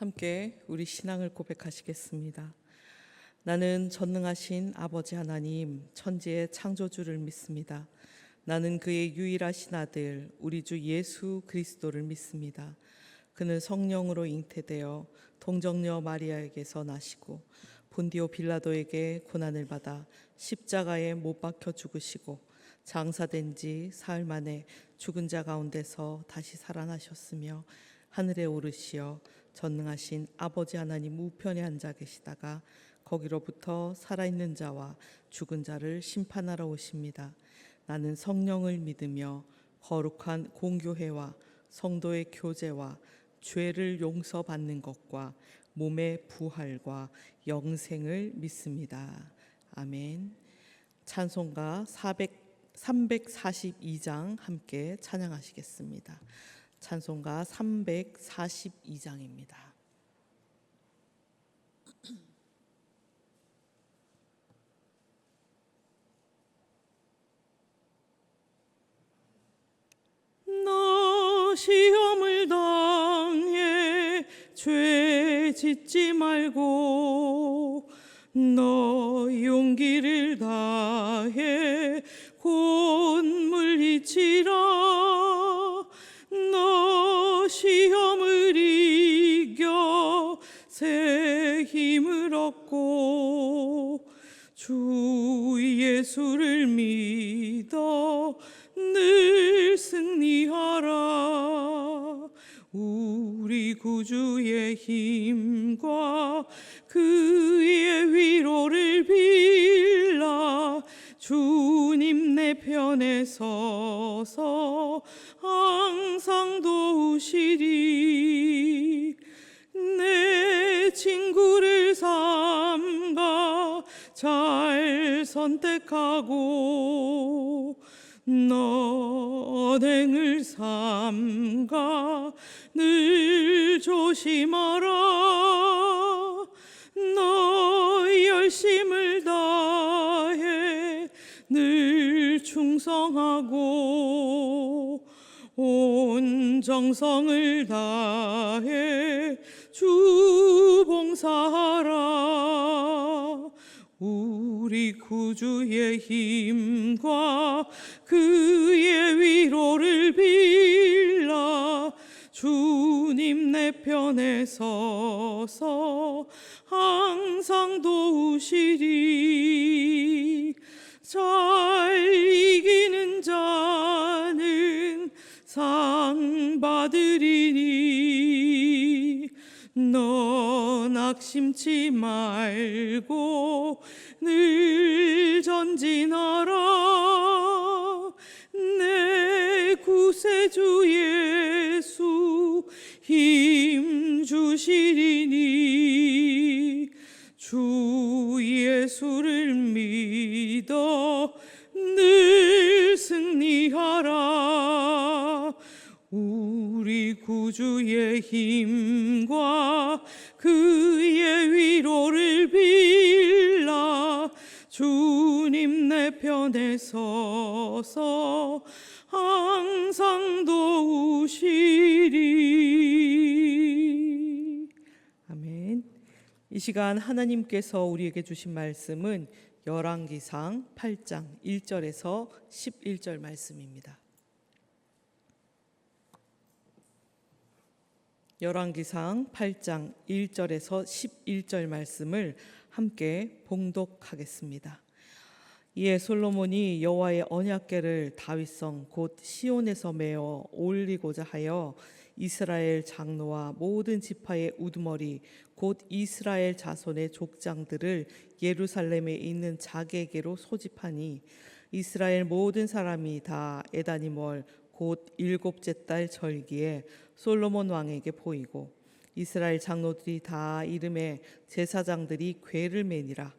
함께 우리 신앙을 고백하시겠습니다. 나는 전능하신 아버지 하나님, 천지의 창조주를 믿습니다. 나는 그의 유일하신 아들, 우리 주 예수 그리스도를 믿습니다. 그는 성령으로 잉태되어 동정녀 마리아에게서 나시고 본디오 빌라도에게 고난을 받아 십자가에 못 박혀 죽으시고 장사된 지 사흘 만에 죽은 자 가운데서 다시 살아나셨으며 하늘에 오르시어 전능하신 아버지 하나님 우편에 앉아 계시다가 거기로부터 살아있는 자와 죽은 자를 심판하러 오십니다. 나는 성령을 믿으며 거룩한 공교회와 성도의 교제와 죄를 용서받는 것과 몸의 부활과 영생을 믿습니다. 아멘. 찬송가 342장 함께 찬양하시겠습니다. 찬송가 342장입니다. 너 시험을 당해 죄 짓지 말고 너 용기를 다해 곧 물리치라. 너 시험을 이겨 새 힘을 얻고 주 예수를 믿어 늘 승리하라. 우리 구주의 힘과 그의 위로를 빌라. 주님 내 편에 서서 항상 도우시리. 내 친구를 삼가 잘 선택하고 너 언행을 삼가 늘 조심하라. 너 열심을 다해 늘 충성하고 온 정성을 다해 주 봉사하라. 우리 구주의 힘과 그의 위로를 빌라. 주님 내 편에 서서 항상 도우시리. 잘 이기는 자는 상 받으리니. 너 낙심치 말고 늘 전진하라. 내 구세주 예수 힘 주시리니. 주 예수를 믿어 늘 승리하라. 우리 구주의 힘과 그의 위로를 빌라. 주님 내 편에 서서 항상 도우시리. 아멘. 이 시간 하나님께서 우리에게 주신 말씀은 열왕기상 8장 1절에서 11절 말씀입니다. 열왕기상 8장 1절에서 11절 말씀을 함께 봉독하겠습니다. 이에 솔로몬이 여호와의 언약궤를 다윗성 곧 시온에서 메어 올리고자 하여 이스라엘 장로와 모든 지파의 우두머리 곧 이스라엘 자손의 족장들을 예루살렘에 있는 자기에게로 소집하니 이스라엘 모든 사람이 다 에다니멀 곧 일곱째 달 절기에 솔로몬 왕에게 보이고 이스라엘 장로들이 다 이름에 제사장들이 궤를 매니라.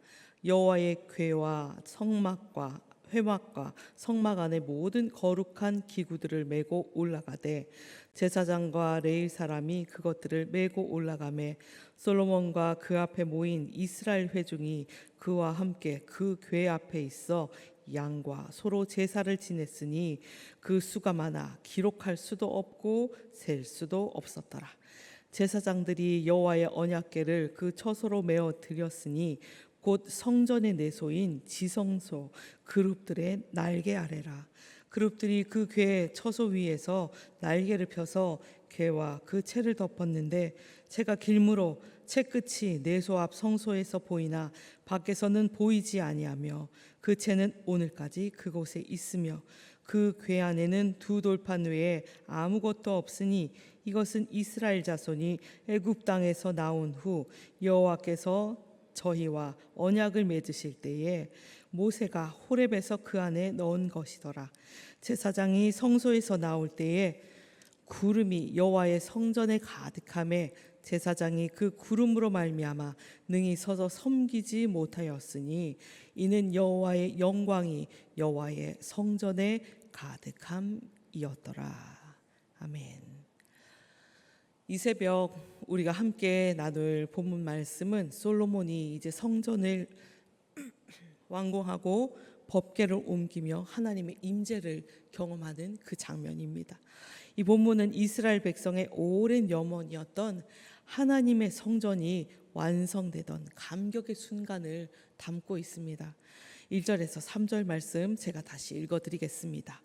여호와의 궤와 성막과 회막과 성막 안에 모든 거룩한 기구들을 메고 올라가되 제사장과 레위 사람이 그것들을 메고 올라가매 솔로몬과 그 앞에 모인 이스라엘 회중이 그와 함께 그 궤 앞에 있어 양과 소로 제사를 지냈으니 그 수가 많아 기록할 수도 없고 셀 수도 없었더라. 제사장들이 여호와의 언약궤를 그 처소로 메어 드렸으니 곧 성전의 내소인 지성소 그룹들의 날개 아래라. 그룹들이 그 궤 처소 위에서 날개를 펴서 궤와 그 채를 덮었는데 채가 길므로 채 끝이 내소 앞 성소에서 보이나 밖에서는 보이지 아니하며 그 채는 오늘까지 그곳에 있으며 그 궤 안에는 두 돌판 외에 아무것도 없으니 이것은 이스라엘 자손이 애굽 땅에서 나온 후 여호와께서 저희와 언약을 맺으실 때에 모세가 호렙에서 그 안에 넣은 것이더라. 제사장이 성소에서 나올 때에 구름이 여호와의 성전에 가득함에 제사장이 그 구름으로 말미암아 능히 서서 섬기지 못하였으니 이는 여호와의 영광이 여호와의 성전에 가득함이었더라. 아멘. 이 새벽 우리가 함께 나눌 본문 말씀은 솔로몬이 이제 성전을 완공하고 법궤를 옮기며 하나님의 임재를 경험하는 그 장면입니다. 이 본문은 이스라엘 백성의 오랜 염원이었던 하나님의 성전이 완성되던 감격의 순간을 담고 있습니다. 1절에서 3절 말씀 제가 다시 읽어드리겠습니다.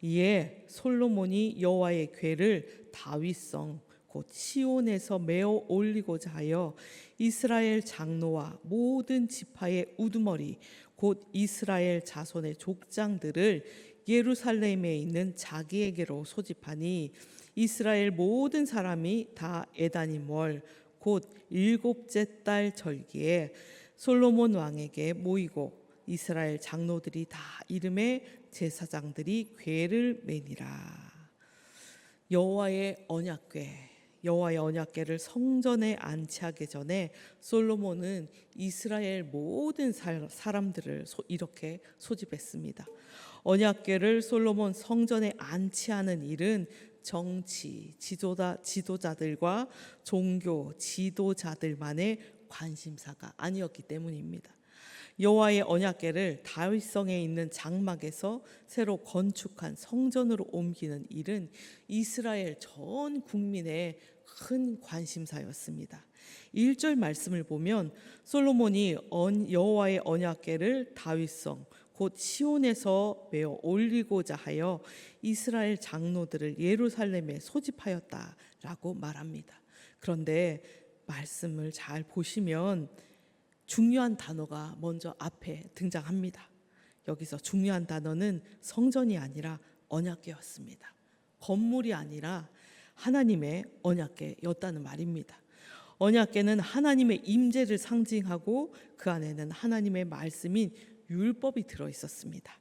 이에 솔로몬이 여호와의 궤를 다윗성 곧 시온에서 메어 올리고자 하여 이스라엘 장로와 모든 지파의 우두머리 곧 이스라엘 자손의 족장들을 예루살렘에 있는 자기에게로 소집하니 이스라엘 모든 사람이 다 에다님 월 곧 7째 달 절기에 솔로몬 왕에게 모이고 이스라엘 장로들이 다 이름에 제사장들이 궤를 매니라. 여호와의 언약궤를 성전에 안치하기 전에 솔로몬은 이스라엘 모든 사람들을 이렇게 소집했습니다. 언약궤를 솔로몬 성전에 안치하는 일은 정치 지도자들과 종교 지도자들만의 관심사가 아니었기 때문입니다. 여호와의 언약궤를 다윗성에 있는 장막에서 새로 건축한 성전으로 옮기는 일은 이스라엘 전 국민의 큰 관심사였습니다. 1절 말씀을 보면 솔로몬이 여호와의 언약궤를 다윗성 곧 시온에서 메어 올리고자 하여 이스라엘 장로들을 예루살렘에 소집하였다라고 말합니다. 그런데 말씀을 잘 보시면 중요한 단어가 먼저 앞에 등장합니다. 여기서 중요한 단어는 성전이 아니라 언약궤였습니다. 건물이 아니라 하나님의 언약궤였다는 말입니다. 언약궤는 하나님의 임재를 상징하고 그 안에는 하나님의 말씀인 율법이 들어 있었습니다.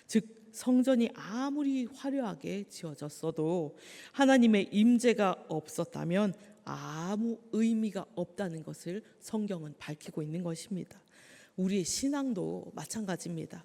즉 성전이 아무리 화려하게 지어졌어도 하나님의 임재가 없었다면 아무 의미가 없다는 것을 성경은 밝히고 있는 것입니다. 우리의 신앙도 마찬가지입니다.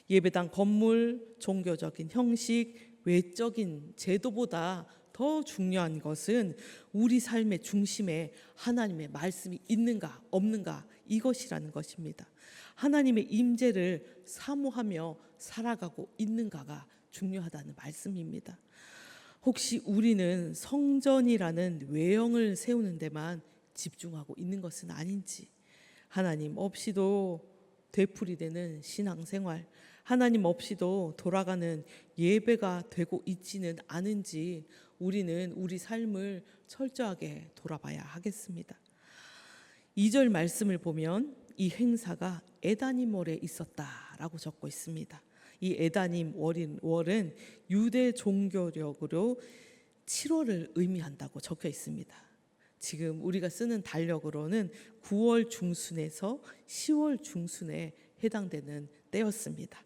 예배당 건물, 종교적인 형식, 외적인 제도보다 더 중요한 것은 우리 삶의 중심에 하나님의 말씀이 있는가 없는가 이것이라는 것입니다. 하나님의 임재를 사모하며 살아가고 있는가가 중요하다는 말씀입니다. 혹시 우리는 성전이라는 외형을 세우는 데만 집중하고 있는 것은 아닌지, 하나님 없이도 되풀이되는 신앙생활, 하나님 없이도 돌아가는 예배가 되고 있지는 않은지 우리는 우리 삶을 철저하게 돌아봐야 하겠습니다. 2절 말씀을 보면 이 행사가 에다님 월에 있었다라고 적고 있습니다. 이 에다님 월은 유대 종교력으로 7월을 의미한다고 적혀 있습니다. 지금 우리가 쓰는 달력으로는 9월 중순에서 10월 중순에 해당되는 때였습니다.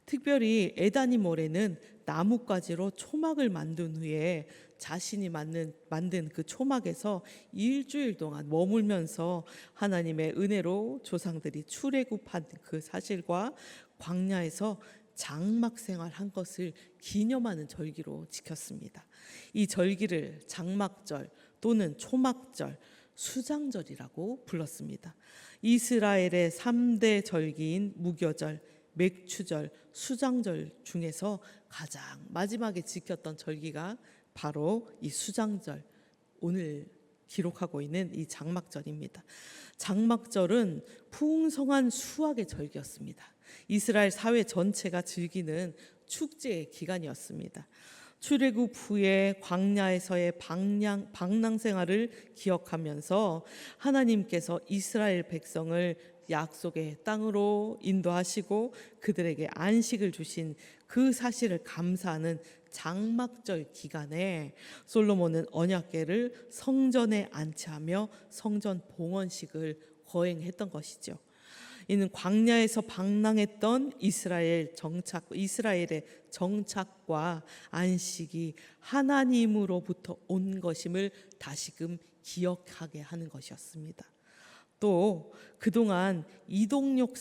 특별히 에다님 월에는 나뭇가지로 초막을 만든 후에 자신이 만든 그 초막에서 일주일 동안 머물면서 하나님의 은혜로 조상들이 출애굽한 그 사실과 광야에서 장막 생활한 것을 기념하는 절기로 지켰습니다. 이 절기를 장막절 또는 초막절, 수장절이라고 불렀습니다. 이스라엘의 3대 절기인 무교절, 맥추절, 수장절 중에서 가장 마지막에 지켰던 절기가 바로 이 수장절, 오늘 기록하고 있는 이 장막절입니다. 장막절은 풍성한 수확의 절기였습니다. 이스라엘 사회 전체가 즐기는 축제의 기간이었습니다. 출애굽 후에 광야에서의 방랑 생활을 기억하면서 하나님께서 이스라엘 백성을 약속의 땅으로 인도하시고 그들에게 안식을 주신 그 사실을 감사하는 장막절 기간에 솔로몬은 언약궤를 성전에 안치하며 성전 봉헌식을 거행했던 것이죠. 이는 광야에서 방랑했던 이스라엘의 정착과 안식이 하나님으로부터 온 것임을 다시금 기억하게 하는 것이었습니다. 또 그동안 이동역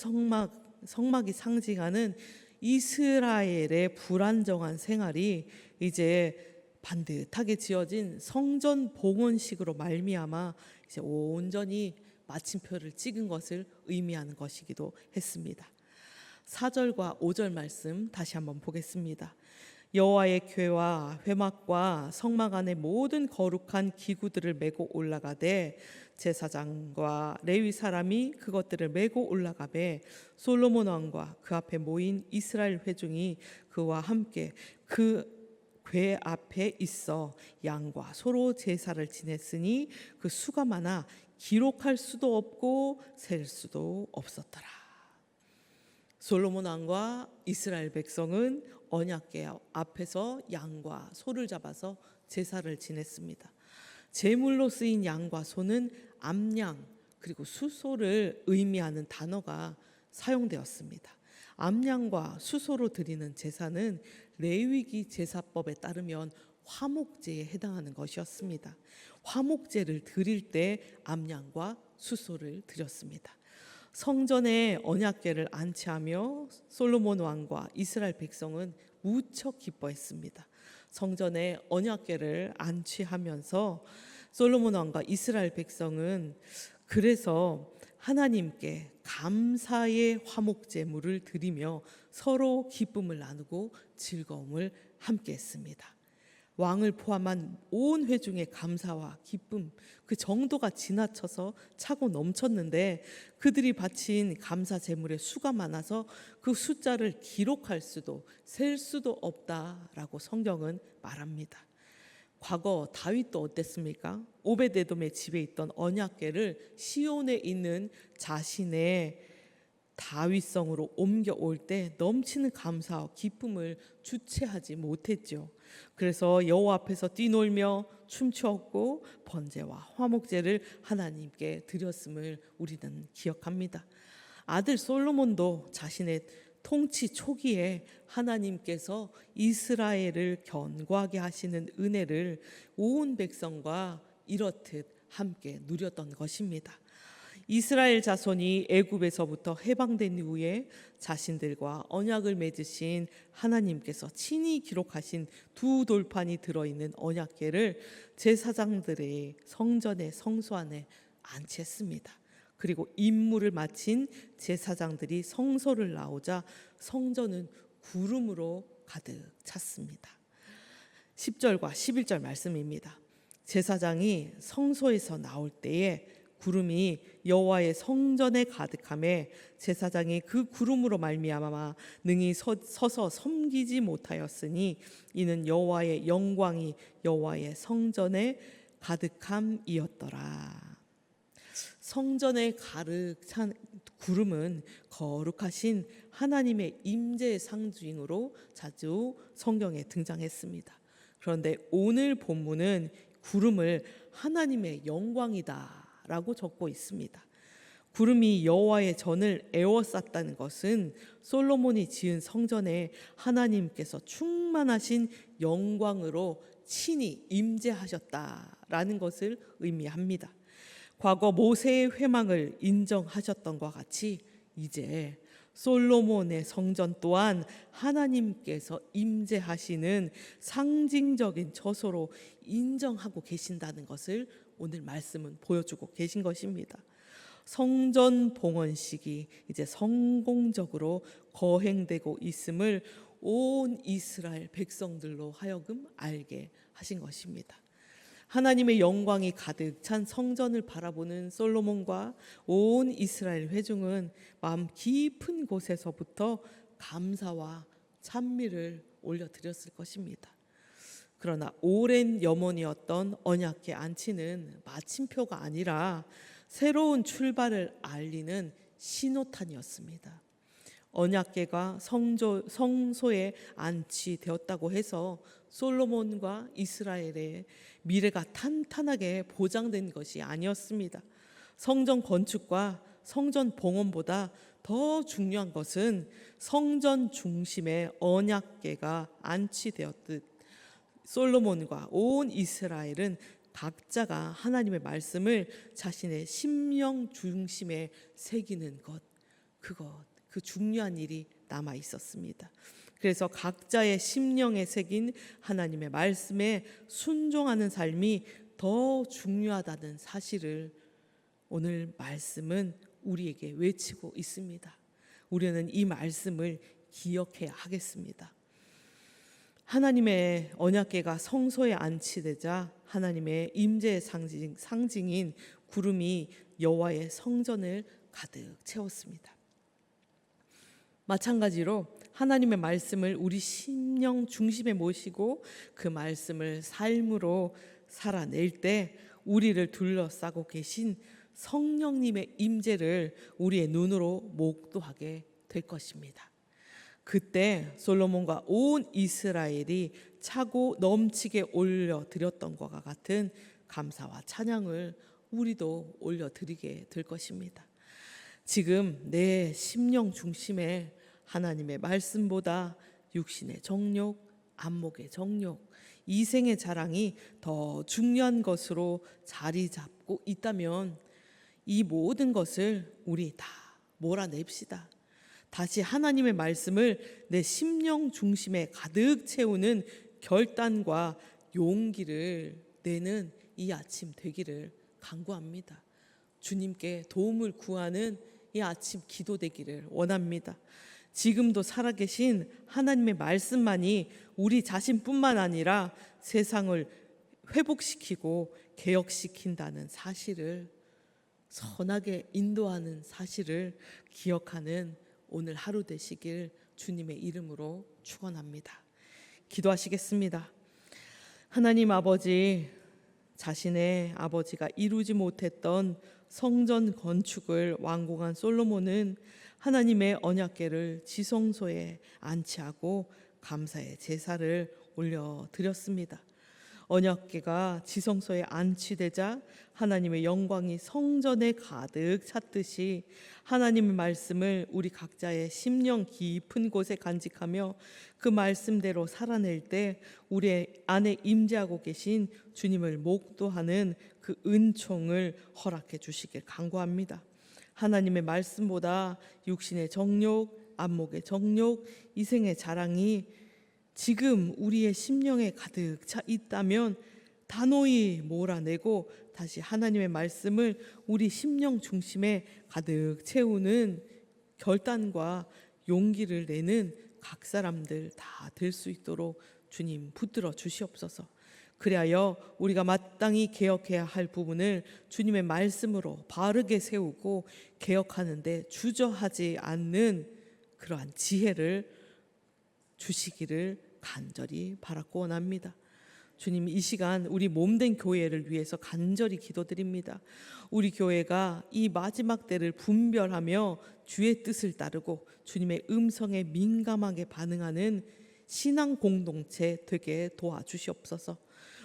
성막이 상징하는 이스라엘의 불안정한 생활이 이제 반듯하게 지어진 성전 봉헌식으로 말미암아 이제 온전히 마침표를 찍은 것을 의미하는 것이기도 했습니다. 4절과 5절 말씀 다시 한번 보겠습니다. 여호와의 궤와 회막과 성막 안의 모든 거룩한 기구들을 메고 올라가되 제사장과 레위 사람이 그것들을 메고 올라가매 솔로몬 왕과 그 앞에 모인 이스라엘 회중이 그와 함께 그 궤 앞에 있어 양과 소로 제사를 지냈으니 그 수가 많아 기록할 수도 없고 셀 수도 없었더라. 솔로몬 왕과 이스라엘 백성은 언약궤 앞에서 양과 소를 잡아서 제사를 지냈습니다. 제물로 쓰인 양과 소는 암양 그리고 수소를 의미하는 단어가 사용되었습니다. 암양과 수소로 드리는 제사는 레위기 제사법에 따르면 화목제에 해당하는 것이었습니다. 화목제를 드릴 때 암양과 수소를 드렸습니다. 성전에 언약궤를 안치하며 솔로몬 왕과 이스라엘 백성은 무척 기뻐했습니다. 성전에 언약궤를 안치하면서 솔로몬 왕과 이스라엘 백성은 그래서 하나님께 감사의 화목제물을 드리며 서로 기쁨을 나누고 즐거움을 함께했습니다. 왕을 포함한 온 회중의 감사와 기쁨 그 정도가 지나쳐서 차고 넘쳤는데 그들이 바친 감사 제물의 수가 많아서 그 숫자를 기록할 수도 셀 수도 없다라고 성경은 말합니다. 과거 다윗도 어땠습니까? 오베데돔의 집에 있던 언약궤를 시온에 있는 자신의 다윗성으로 옮겨올 때 넘치는 감사와 기쁨을 주체하지 못했죠. 그래서 여호와 앞에서 뛰놀며 춤추었고 번제와 화목제를 하나님께 드렸음을 우리는 기억합니다. 아들 솔로몬도 자신의 통치 초기에 하나님께서 이스라엘을 견고하게 하시는 은혜를 온 백성과 이렇듯 함께 누렸던 것입니다. 이스라엘 자손이 애굽에서부터 해방된 이후에 자신들과 언약을 맺으신 하나님께서 친히 기록하신 두 돌판이 들어있는 언약궤를 제사장들의 성전의 성소 안에 안치했습니다. 그리고 임무를 마친 제사장들이 성소를 나오자 성전은 구름으로 가득 찼습니다. 10절과 11절 말씀입니다. 제사장이 성소에서 나올 때에 구름이 여호와의 성전에 가득하매 제사장이 그 구름으로 말미암아 능히 서서 섬기지 못하였으니 이는 여호와의 영광이 여호와의 성전에 가득함이었더라. 성전에 가득 찬 구름은 거룩하신 하나님의 임재의 상징으로 자주 성경에 등장했습니다. 그런데 오늘 본문은 구름을 하나님의 영광이다 라고 적고 있습니다. 구름이 여호와의 전을 에워쌌다는 것은 솔로몬이 지은 성전에 하나님께서 충만하신 영광으로 친히 임재하셨다라는 것을 의미합니다. 과거 모세의 회망을 인정하셨던 것 같이 이제 솔로몬의 성전 또한 하나님께서 임재하시는 상징적인 처소로 인정하고 계신다는 것을 오늘 말씀은 보여주고 계신 것입니다. 성전 봉헌식이 이제 성공적으로 거행되고 있음을 온 이스라엘 백성들로 하여금 알게 하신 것입니다. 하나님의 영광이 가득 찬 성전을 바라보는 솔로몬과 온 이스라엘 회중은 마음 깊은 곳에서부터 감사와 찬미를 올려드렸을 것입니다. 그러나 오랜 염원이었던 언약궤 안치는 마침표가 아니라 새로운 출발을 알리는 신호탄이었습니다. 언약궤가 성소에 안치되었다고 해서 솔로몬과 이스라엘의 미래가 탄탄하게 보장된 것이 아니었습니다. 성전 건축과 성전 봉헌보다 더 중요한 것은 성전 중심의 언약궤가 안치되었듯 솔로몬과 온 이스라엘은 각자가 하나님의 말씀을 자신의 심령 중심에 새기는 그 중요한 일이 남아 있었습니다. 그래서 각자의 심령에 새긴 하나님의 말씀에 순종하는 삶이 더 중요하다는 사실을 오늘 말씀은 우리에게 외치고 있습니다. 우리는 이 말씀을 기억해야 하겠습니다. 하나님의 언약궤가 성소에 안치되자 하나님의 임재의 상징인 구름이 여호와의 성전을 가득 채웠습니다. 마찬가지로 하나님의 말씀을 우리 심령 중심에 모시고 그 말씀을 삶으로 살아낼 때 우리를 둘러싸고 계신 성령님의 임재를 우리의 눈으로 목도하게 될 것입니다. 그때 솔로몬과 온 이스라엘이 차고 넘치게 올려드렸던 것과 같은 감사와 찬양을 우리도 올려드리게 될 것입니다. 지금 내 심령 중심에 하나님의 말씀보다 육신의 정욕, 안목의 정욕, 이생의 자랑이 더 중요한 것으로 자리 잡고 있다면 이 모든 것을 우리 다 몰아냅시다. 다시 하나님의 말씀을 내 심령 중심에 가득 채우는 결단과 용기를 내는 이 아침 되기를 간구합니다. 주님께 도움을 구하는 이 아침 기도 되기를 원합니다. 지금도 살아계신 하나님의 말씀만이 우리 자신뿐만 아니라 세상을 회복시키고 개혁시킨다는 사실을, 선하게 인도하는 사실을 기억하는 오늘 하루 되시길 주님의 이름으로 축원합니다. 기도하시겠습니다. 하나님 아버지, 자신의 아버지가 이루지 못했던 성전 건축을 완공한 솔로몬은 하나님의 언약궤를 지성소에 안치하고 감사의 제사를 올려드렸습니다. 언약궤가 지성소에 안치되자 하나님의 영광이 성전에 가득 찼듯이 하나님의 말씀을 우리 각자의 심령 깊은 곳에 간직하며 그 말씀대로 살아낼 때 우리 안에 임재하고 계신 주님을 목도하는 그 은총을 허락해 주시길 간구합니다. 하나님의 말씀보다 육신의 정욕, 안목의 정욕, 이생의 자랑이 지금 우리의 심령에 가득 차 있다면 단호히 몰아내고 다시 하나님의 말씀을 우리 심령 중심에 가득 채우는 결단과 용기를 내는 각 사람들 다 될 수 있도록 주님 붙들어 주시옵소서. 그리하여 우리가 마땅히 개혁해야 할 부분을 주님의 말씀으로 바르게 세우고 개혁하는 데 주저하지 않는 그러한 지혜를 주시기를 간절히 바라고 원합니다. 주님, 이 시간 우리 몸된 교회를 위해서 간절히 기도드립니다. 우리 교회가 이 마지막 때를 분별하며 주의 뜻을 따르고 주님의 음성에 민감하게 반응하는 신앙 공동체 되게 도와주시옵소서.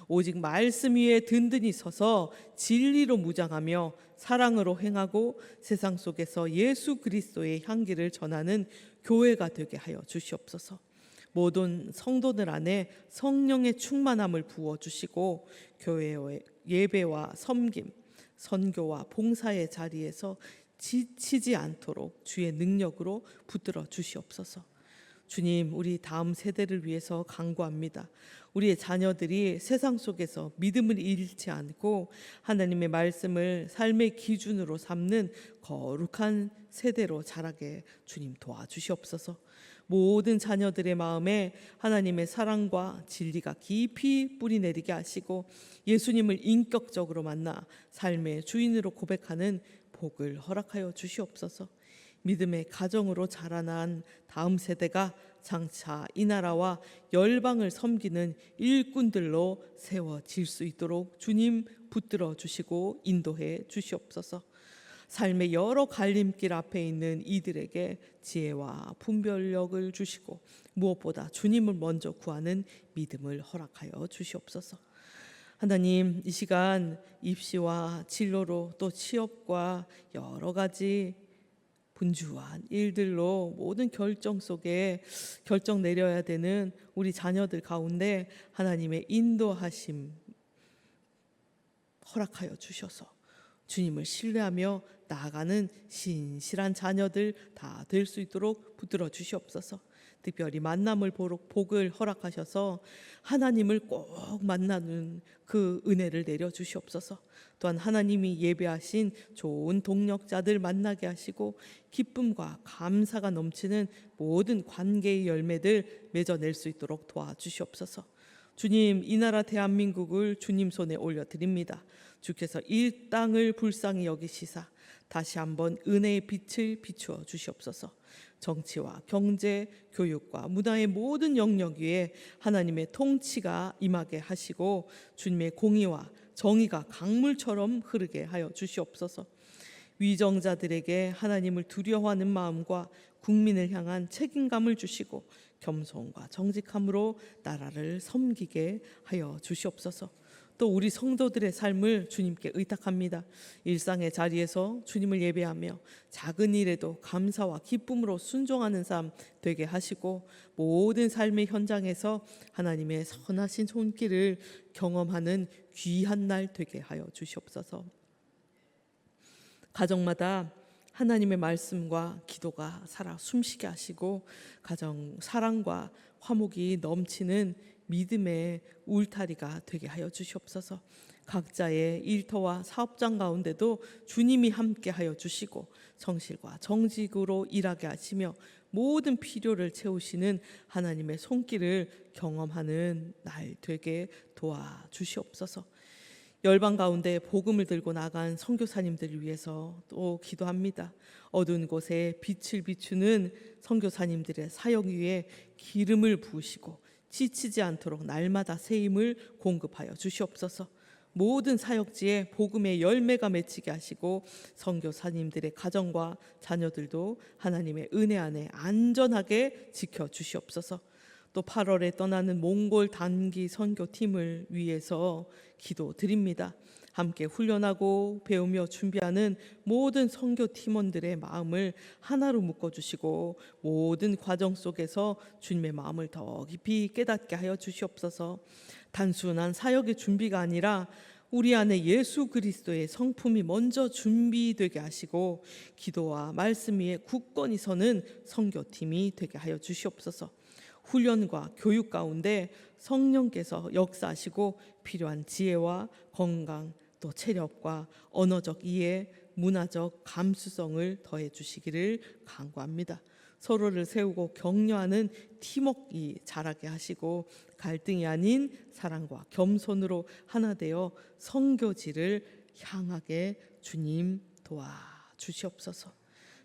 오직 말씀 위에 든든히 서서 진리로 무장하며 사랑으로 행하고 세상 속에서 예수 그리스도의 향기를 전하는 교회가 되게 하여 주시옵소서. 모든 성도들 안에 성령의 충만함을 부어주시고 교회의 예배와 섬김, 선교와 봉사의 자리에서 지치지 않도록 주의 능력으로 붙들어 주시옵소서. 주님, 우리 다음 세대를 위해서 간구합니다. 우리의 자녀들이 세상 속에서 믿음을 잃지 않고 하나님의 말씀을 삶의 기준으로 삼는 거룩한 세대로 자라게 주님 도와주시옵소서. 모든 자녀들의 마음에 하나님의 사랑과 진리가 깊이 뿌리내리게 하시고 예수님을 인격적으로 만나 삶의 주인으로 고백하는 복을 허락하여 주시옵소서. 믿음의 가정으로 자라난 다음 세대가 장차 이 나라와 열방을 섬기는 일꾼들로 세워질 수 있도록 주님 붙들어 주시고 인도해 주시옵소서. 삶의 여러 갈림길 앞에 있는 이들에게 지혜와 분별력을 주시고 무엇보다 주님을 먼저 구하는 믿음을 허락하여 주시옵소서. 하나님, 이 시간 입시와 진로로 또 취업과 여러 가지 분주한 일들로 모든 결정 속에 결정 내려야 되는 우리 자녀들 가운데 하나님의 인도하심 허락하여 주셔서 주님을 신뢰하며 나아가는 신실한 자녀들 다 될 수 있도록 붙들어 주시옵소서. 특별히 만남을 복을 허락하셔서 하나님을 꼭 만나는 그 은혜를 내려 주시옵소서. 또한 하나님이 예배하신 좋은 동력자들 만나게 하시고 기쁨과 감사가 넘치는 모든 관계의 열매들 맺어낼 수 있도록 도와주시옵소서. 주님, 이 나라 대한민국을 주님 손에 올려드립니다. 주께서 이 땅을 불쌍히 여기시사 다시 한번 은혜의 빛을 비추어 주시옵소서. 정치와 경제, 교육과 문화의 모든 영역 위에 하나님의 통치가 임하게 하시고 주님의 공의와 정의가 강물처럼 흐르게 하여 주시옵소서. 위정자들에게 하나님을 두려워하는 마음과 국민을 향한 책임감을 주시고 겸손과 정직함으로 나라를 섬기게 하여 주시옵소서. 또 우리 성도들의 삶을 주님께 의탁합니다. 일상의 자리에서 주님을 예배하며 작은 일에도 감사와 기쁨으로 순종하는 삶 되게 하시고 모든 삶의 현장에서 하나님의 선하신 손길을 경험하는 귀한 날 되게 하여 주시옵소서. 가정마다 하나님의 말씀과 기도가 살아 숨쉬게 하시고 가정 사랑과 화목이 넘치는 믿음의 울타리가 되게 하여 주시옵소서. 각자의 일터와 사업장 가운데도 주님이 함께 하여 주시고 성실과 정직으로 일하게 하시며 모든 필요를 채우시는 하나님의 손길을 경험하는 날 되게 도와주시옵소서. 열방 가운데 복음을 들고 나간 선교사님들을 위해서 또 기도합니다. 어두운 곳에 빛을 비추는 선교사님들의 사역 위에 기름을 부으시고 지치지 않도록 날마다 새 힘을 공급하여 주시옵소서. 모든 사역지에 복음의 열매가 맺히게 하시고 선교사님들의 가정과 자녀들도 하나님의 은혜 안에 안전하게 지켜 주시옵소서. 또 8월에 떠나는 몽골 단기 선교팀을 위해서 기도드립니다. 함께 훈련하고 배우며 준비하는 모든 선교 팀원들의 마음을 하나로 묶어주시고 모든 과정 속에서 주님의 마음을 더 깊이 깨닫게 하여 주시옵소서. 단순한 사역의 준비가 아니라 우리 안에 예수 그리스도의 성품이 먼저 준비되게 하시고 기도와 말씀 위에 굳건히 서는 선교팀이 되게 하여 주시옵소서. 훈련과 교육 가운데 성령께서 역사하시고 필요한 지혜와 건강 또 체력과 언어적 이해, 문화적 감수성을 더해 주시기를 간구합니다. 서로를 세우고 격려하는 팀워크가 자라게 하시고 갈등이 아닌 사랑과 겸손으로 하나 되어 선교지를 향하게 주님 도와주시옵소서.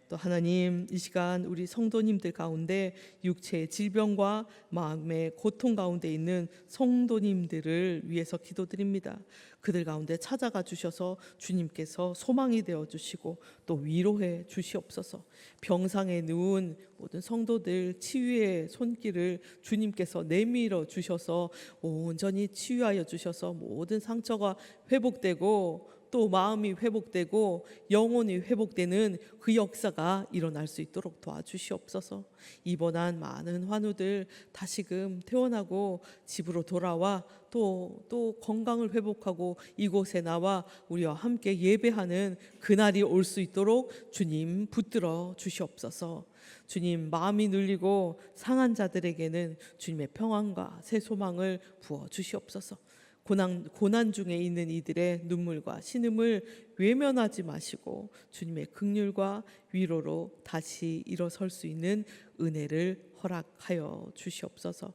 또 하나님, 이 시간 우리 성도님들 가운데 육체의 질병과 마음의 고통 가운데 있는 성도님들을 위해서 기도드립니다. 그들 가운데 찾아가 주셔서 주님께서 소망이 되어 주시고 또 위로해 주시옵소서. 병상에 누운 모든 성도들 치유의 손길을 주님께서 내밀어 주셔서 온전히 치유하여 주셔서 모든 상처가 회복되고 또 마음이 회복되고 영혼이 회복되는 그 역사가 일어날 수 있도록 도와주시옵소서. 입원한 많은 환우들 다시금 퇴원하고 집으로 돌아와 또 건강을 회복하고 이곳에 나와 우리와 함께 예배하는 그날이 올 수 있도록 주님 붙들어 주시옵소서. 주님, 마음이 눌리고 상한 자들에게는 주님의 평안과 새 소망을 부어 주시옵소서. 고난 중에 있는 이들의 눈물과 신음을 외면하지 마시고 주님의 긍휼과 위로로 다시 일어설 수 있는 은혜를 허락하여 주시옵소서.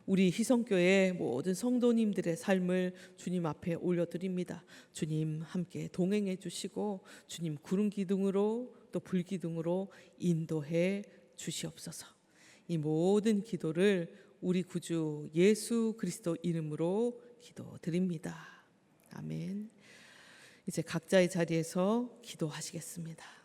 우리 희성교회 모든 성도님들의 삶을 주님 앞에 올려드립니다. 주님 함께 동행해 주시고 주님 구름 기둥으로 또 불 기둥으로 인도해 주시옵소서. 이 모든 기도를 우리 구주 예수 그리스도 이름으로 기도드립니다. 아멘. 이제 각자의 자리에서 기도하시겠습니다.